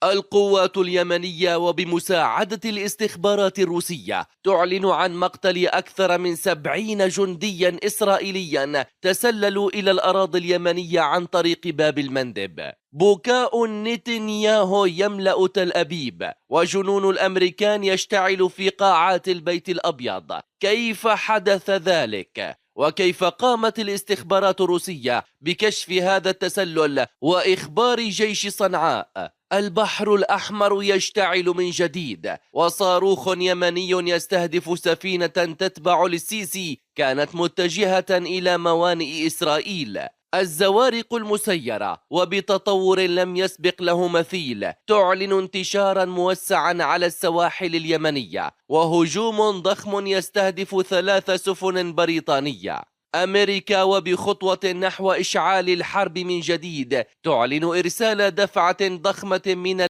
القوات اليمنية وبمساعدة الاستخبارات الروسية تعلن عن مقتل أكثر من 70 جنديا إسرائيليا تسللوا إلى الأراضي اليمنية عن طريق باب المندب. بكاء نتنياهو يملأ تل أبيب، وجنون الأمريكان يشتعل في قاعات البيت الأبيض. كيف حدث ذلك؟ وكيف قامت الاستخبارات الروسية بكشف هذا التسلل وإخبار جيش صنعاء؟ البحر الأحمر يشتعل من جديد، وصاروخ يمني يستهدف سفينة تتبع للسيسي كانت متجهة إلى موانئ إسرائيل. الزوارق المسيرة وبتطور لم يسبق له مثيل تعلن انتشارا موسعا على السواحل اليمنية، وهجوم ضخم يستهدف 3 سفن بريطانية. أمريكا وبخطوة نحو إشعال الحرب من جديد تعلن إرسال دفعة ضخمة من